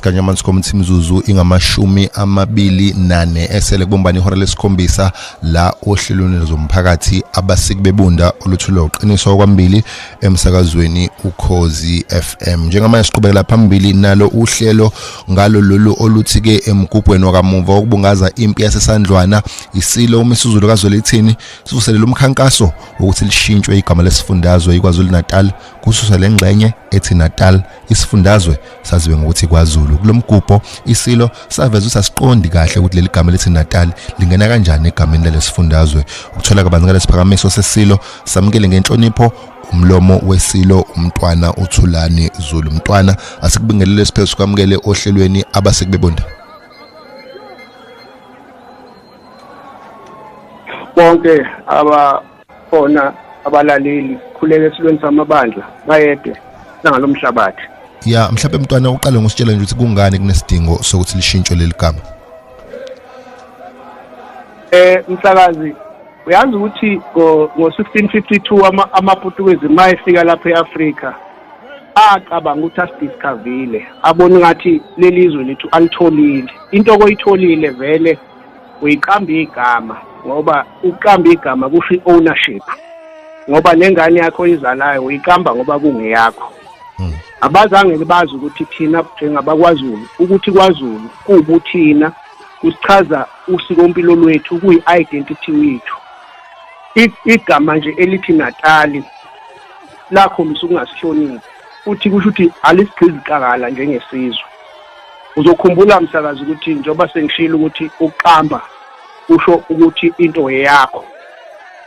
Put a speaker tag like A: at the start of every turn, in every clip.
A: isikanyamani community mizuzu ingamashumi 24 esele kubombani ihora lesikhombisa la ohlelweni zomphakathi abasiki bebunda oluthula uqiniso kwambili emsakazweni Ukhozi FM. Njengamanje siqhubekela phambili nalo uhlelo ngalo lolu oluthi-ke emgubhweni wakamuva ukubungaza impi yasesandlwana isilo uMisuzulu kaZwelithini sivuselela umkhankaso ukuthi lishintshwe igama lesifundazwe iKwaZulu Natal kususa lengxenye ethi Natal isifundazwe saziwe ngokuthi kwaZulu. Kulomgubho isilo saveza usasiqondi kahle ukuthi leli gama lethi Natal lingena kanjani egameni lesifundazwe. Ukuthola kabanzi ngalesiphakamiso sesilo samukele ngenhlonipho umlomo wesilo umntwana uThulani Zulu. Mntwana asikubingelele siphezulu kwamukele ohlelweni abasekubebonda.
B: Bonke abafona abalaleli khuleke esilweni samabandla bayede nangalomhlabathi.
A: Ya mhlawumbe mntwana uqale ngositshela nje ukuthi kungani kunesidingo sokuthi lishintshwe leli gama.
B: Msakazi uyazi ukuthi ngo1652 amaPortuguese mayefika lapha eAfrika acabanga ukuthi asidiscoverile abona ngathi lelizwe lethu alitholile into oyitholile vele uyiqamba igama ngoba uqamba igama kusho ownership ngoba nengane yakho izalayo uyiqamba ngoba kungeyakho. Abazange bazi ukuthi thina njengabakwaZulu ukuthi kwaZulu kubuthina kusichaza usikompilo lwethu kuyi-identity wethu. Igama nje elithi Natali lakhombisa ukungasihloniphi futhi kusho ukuthi alisigqizikakala njengesizwe. Uzokhumbula msakazi ukuthi njengoba sengishilo ukuthi uqamba kusho ukuthi into yakho.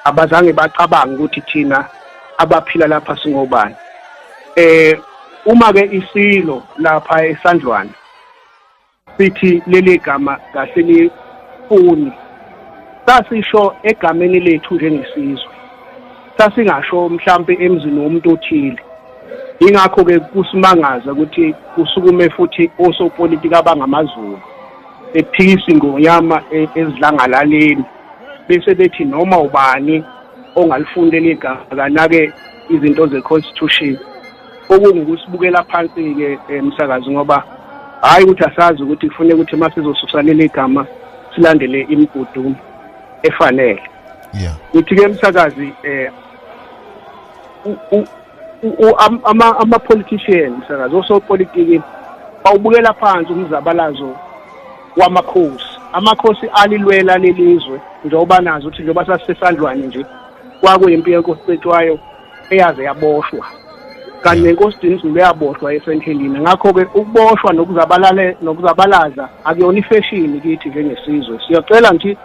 B: Abazange bacabanga ukuthi thina abaphila lapha singobani. Uma ke isilo lapha esandlwana sithi leli gama kahle lifuni sasisho egameni lethu njengesizwe sasingasho mhlambe emzini womuntu othile. Ingakho ke kusimangaza ukuthi kusukume futhi osopolitiki abangamaZulu ephikisa ingonyama ezidlangalaleni bese bethi noma ubani ongalifundela igama kanake izinto zeconstitution okungukusibukela phansi ke msakazi ngoba hayi ukuthi asazi ukuthi kufanele ukuthi masizosusa leli gama silandele imigudu efanele. Uthi ke msakazi ama politicians msakazi osopolitiki bawubukela phansi umzabalazo wamakhosi. Amakhosi alilwela lelizwe njengoba nazo ukuthi njengoba sasesandlwane nje kwakuyimpi yenkosi Cetshwayo eyaze yaboshwa kanti nenkosi Dinizulu yaboshwa eSenthelini. Ngakho ke ukuboshwa nokuzabalaza akuyona ifashini kithi njengesizwe. Siyacela nje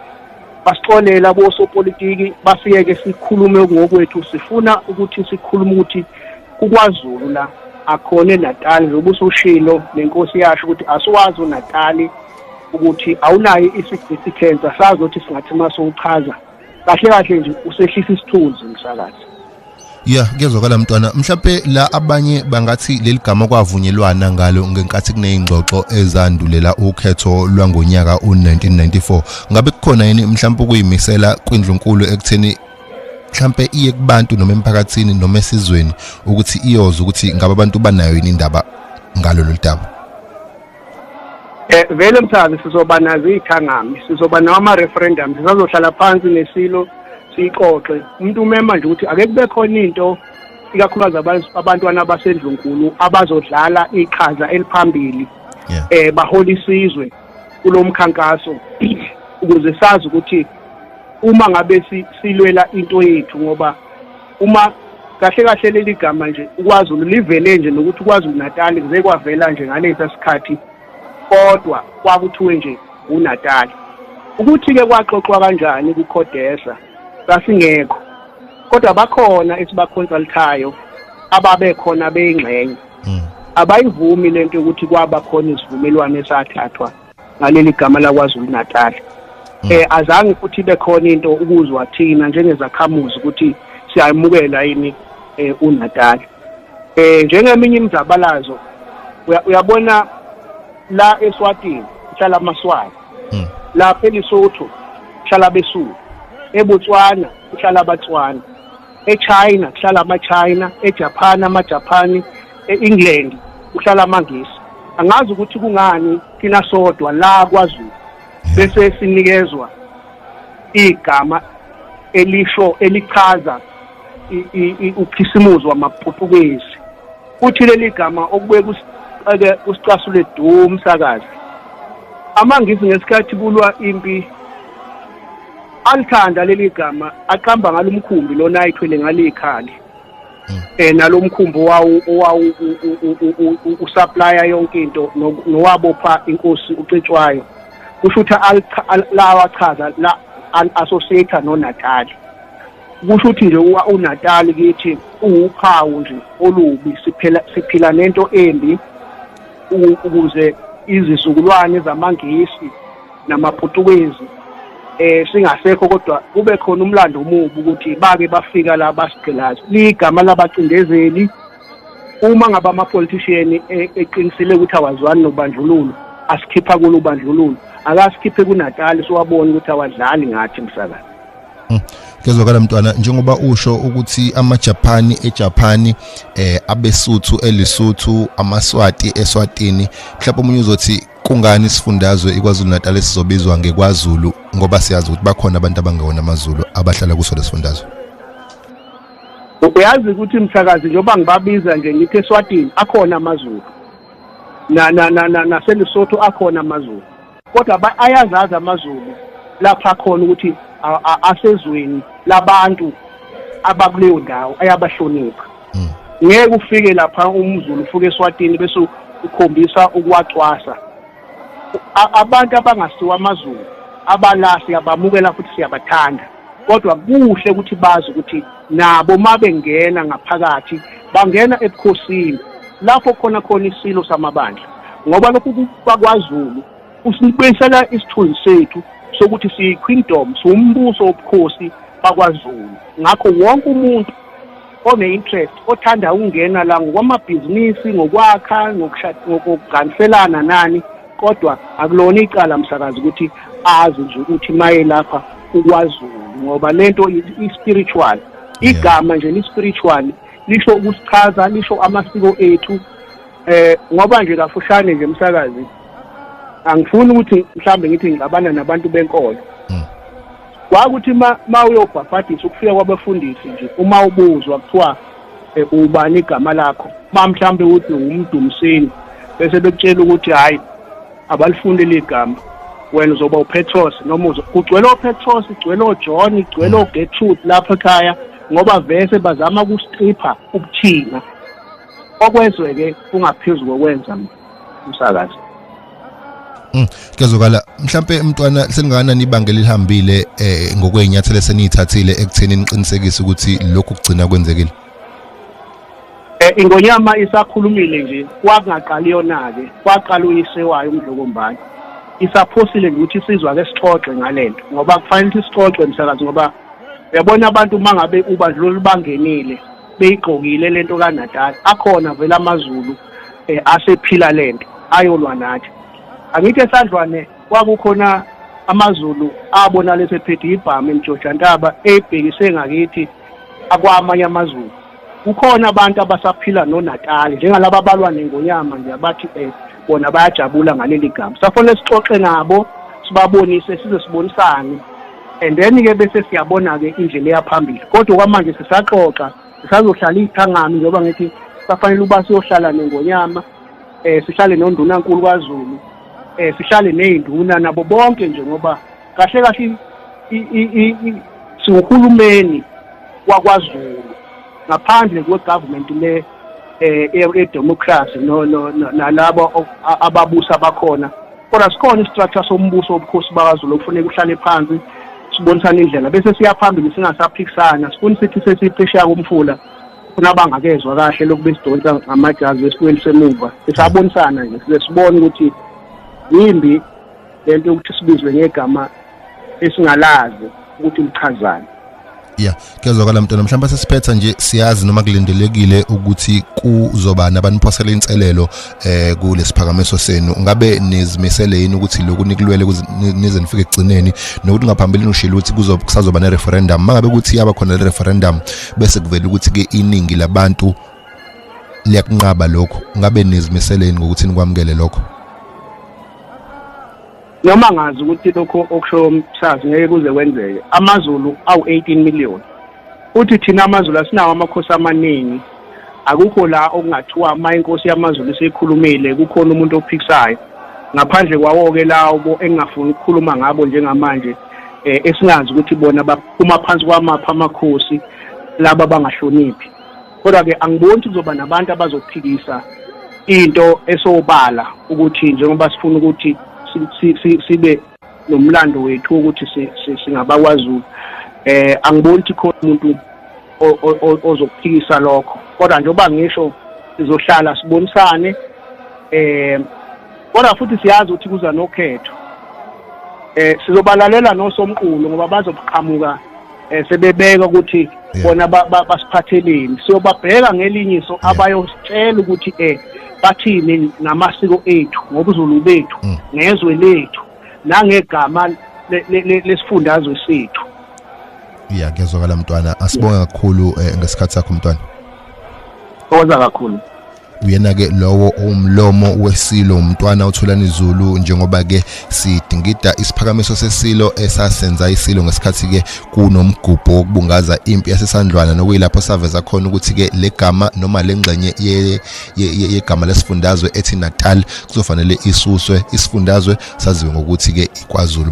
B: basixolele abosopolitiki basiyeke sikhulume ngokwethu. Sifuna ukuthi sikhulume ukuthi kuKwaZulu la akhona eNatal njengoba usushilo nenkosi yasho ukuthi asiwazi uNatal ukuthi awunayo isignificance asazi ukuthi singathi masowuchaza kahle kahle nje usehlisa isithunzi msakazi.
A: Kuyezwakala mntwana mhlawumbe la abanye bangathi leli gama kwavunyelwana ngalo ngenkathi kunezingxoxo ezandulela ukhetho lwangonyaka u1994. Ngabe kukhona yini mhlawumbe ukuyimisela kwindlunkulu ekutheni mhlawumbe iye kubantu noma emphakathini noma esizweni ukuthi iyoza ukuthi ngabe abantu banayo yini indaba ngalo lolu daba?
B: Vele mthazi sizoba nazo ithangami sizoba nama referendum sizohlala phansi nesilo sixoxe. Umuntu umema nje ukuthi ake kube khona into ikakhulukazi abantwana abasendlunkulu abazodlala iqhaza eliphambili bahola isizwe kulomkhankaso ukuze sazi ukuthi uma ngabe silwela into yethu ngoba uma kahle kahle leli gama nje uKwaZulu livele nje nokuthi uKwaZulu Natal kuze kwavela nje ngalesa sikhathi kodwa kwakuthiwe nje uNatal. Ukuthi ke kwaxoxwa kanjani kuKhodesa sasingekho kodwa bakhona esibaconsultayo ababe khona beyingxenye abayivumi lento ukuthi kwaba khona isivumelwano esathathwa ngaleli gama laKwaZulu Natal. Azange futhi bekhona into ukuzwa thina njengezakhamuzi ukuthi siyamukela yini uNatal. Njengeminye imizabalazo uyabona la eSwatini hlala amaswati lapha eLesotho hlala beSuthu eBotswana hlala abaTswana eChina hlala amaChina eJapan amaJapani eEngland uhlala amangisi angazi ukuthi kungani thina sodwa la kwaZulu bese sinikezwa igama elichaza ukhisimuzo wamaPutukezi uthi leli gama okubuye kusicasule du umsakazi amangisi ngesikhathi kulwa impi alithanda leli gama aqamba ngalomkhumbi lona ayithwele ngalikhali nalomkhumbi wawo usupplya yonke into nowabopha inkosi uCetshwayo kusho ukuthi lawa chaza la associate noNatali kusho ukuthi nje uNatali kithi uphawu nje olubi siphila nento embi ukuze izizukulwane zamangisi namaPutukezi singasekho kodwa kube khona umlando omubi ukuthi bake bafika la basigqilazi ligama labacindezeli uma ngaba ama-politician eqinisile ukuthi awazwani nobandlululo asikhipha kulo ubandlululo akasikhiphe kuNatali siwabona ukuthi awadlali ngathi msakazi.
A: Kezwakala mntwana njengoba usho ukuthi amaJapani eJapani abeSuthu eLesotho amaSwati eSwatini mhlawumbe umunye uzothi kungani isifundazwe iKwaZulu Natal esizobizwa ngekwaZulu ngoba siyazi ukuthi bakhona abantu abangewona amaZulu abahlala kuso lesifundazwe.
B: Uyazi ukuthi msakazi njengoba ngibabiza nje ngithi eSwatini akhona amaZulu naseLesotho akhona amaZulu kodwa ayazazi amaZulu lapha khona ukuthi asezweni labantu abakuleyo ndawo ayabahlonipha ngeke ufike lapha umZulu ufuke eSwatini bese ukhombisa ukuwacwasa abantu abangasiwa amaZulu abalasi abamukela futhi siyabathanda kodwa kuhle ukuthi bazi ukuthi nabo mabengena ngaphakathi bangena ebukhosini lapho khona isilo samabandla ngoba lokhu kwaZulu usibuyisela isithunzi sethu sokuthi siyi-kingdom sombuso wobukhosi bakwaZulu ngakho wonke umuntu one-interest othanda ukungena la ngokwamabhizinisi ngokwakha ngokuganiselana nani kodwa akulona icala msakazi ukuthi azi nje ukuthi maye lapha ukwaZulu ngoba lento i-spiritual igama nje li-spiritual lisho ukusichaza lisho amasiko ethu ngoba nje kafushane nje msakazi angifuni ukuthi mhlambe ngithi ngabana nabantu benkolo kwakuthi ma uyobhabhadisa ukufika kwabafundisi nje uma ubuzwa kuthiwa ubani igama lakho mhlambe uthi umdumseni bese bekutshela ukuthi hayi abalifunde ligama wena uzoba uPetros noma kugcwele uPetros igcwele uJohn igcwele uGertrude lapha ekhaya ngoba vese bazama ukustripha ukuthina okwezweke kungaphezulu kokwenza umsakazi.
A: Kezokala mhlambe mntwana seningana nibangela lihambile ngokweinyathelo esenithathile ekutheni niqinisekise ukuthi lokhu kugcina kwenzekile.
B: Ingonyama isakhulumile nje kwakungaqali yona ke kwaqala uyisewayo uMdlokombane isaphosile ukuthi sizwa ke sixoxe ngalento ngoba kufanele ukuthi sixoxe msakazi ngoba uyabona abantu mangabe ubandlululo bangenile beyigqokile lento kaNatali akhona vele amaZulu asephila lento ayolwa nathi angithi esandlwane kwakukhona amaZulu abona lesephethe ibhamu eMjojantaba ebhekise ngakithi akwamanye amaZulu kukhona abantu abasaphila noNatali njengalabo abalwa neNgonyama nje abathi bona bayajabula ngaleli gama safanele sixoxe nabo sibabonise size sibonisane and then ke bese siyabona ke indlela eyaphambili kodwa kwamanje sisaxoxa sisazohlala ithangami njengoba ngithi safanele uba siyohlala neNgonyama sihlale noNdunankulu kwaZulu sihlale nezinduna nabo bonke nje ngoba kahle kahle singuhulumeni wakwaZulu ngaphandle kwegovernment le edemocracy nalabo ababusa bakhona kodwa sikhona istructure sombuso wobukhosi bakwaZulu okufanele kuhlale phansi sibonisana indlela bese siyaphambili singasaphikisana sifuna sithi sesiphesheya komfula kunabangakezwa kahle lokhu besidonsa ngamajazi wesikweli semuva sisabonisana nje sibone ukuthi yimbi lento ukuthi sibizwe ngegama esingalazi ukuthi lichazani.
A: Yeah, kezwakala mntwana mhlawumbe sesiphetha nje siyazi noma kulindelekile ukuthi kuzoba nabaniphoselele inselelo kulesiphakamiso senu ngabe nizimisele yini ukuthi lokhu nikulwele nize nifike egcineni nokuthi ngaphambili ushilo ukuthi kusazoba ne referendum mangabe ukuthi yaba khona le referendum bese kuvela ukuthi ke iningi labantu liyakunqaba lokho ngabe nizimiseleni ngokuthi nikwamukele lokho
B: noma ngazi ukuthi lokho okusho umsazi ngeke kuze kwenzeke amaZulu awu-18 million uthi thina amaZulu asinawo amakhosi amaningi akukho la okungathiwa uma inkosi yamaZulu seyikhulumile kukhona umuntu ophikisayo ngaphandle kwawo-ke lawo engingafuni ukukhuluma ngabo njengamanje esingazi ukuthi bona baphuma phansi kwamaphi amakhosi laba bangahloniphi kodwa-ke angiboni ukuthi kuzoba nabantu abazophikisa into esobala ukuthi njengoba sifuna ukuthi sibe nomlando wethu ukuthi singabakwaZulu angiboni ukuthi khona umuntu ozokuphikisa lokho kodwa njengoba ngisho sizohlala sibonisane kodwa futhi siyazi ukuthi kuza nokhetho sizobalalela nosomqulu ngoba bazoqhamuka sebebeka ukuthi bona basiphatheleni siyobabheka ngelinyiso abayositshela ukuthi bathini namasiko ethu ngobuZulu bethu nezwe lethu nangegama lesifundazwe sethu
A: kuyezwakala mntwana asibonga kakhulu ngesikhathi sakho mntwana
B: oza kakhulu
A: uyena-ke lowo umlomo wesilo umntwana uThulani Zulu njengoba-ke sidingida isiphakamiso sesilo esasenza isilo ngesikhathi-ke kunomgubho wokubungaza impi yasesandlwana nokuyilapho saveza khona ukuthi-ke le gama noma le ngxenye yegama lesifundazwe ethi Natal kuzofanele isuswe isifundazwe saziwe ngokuthi-ke iKwaZulu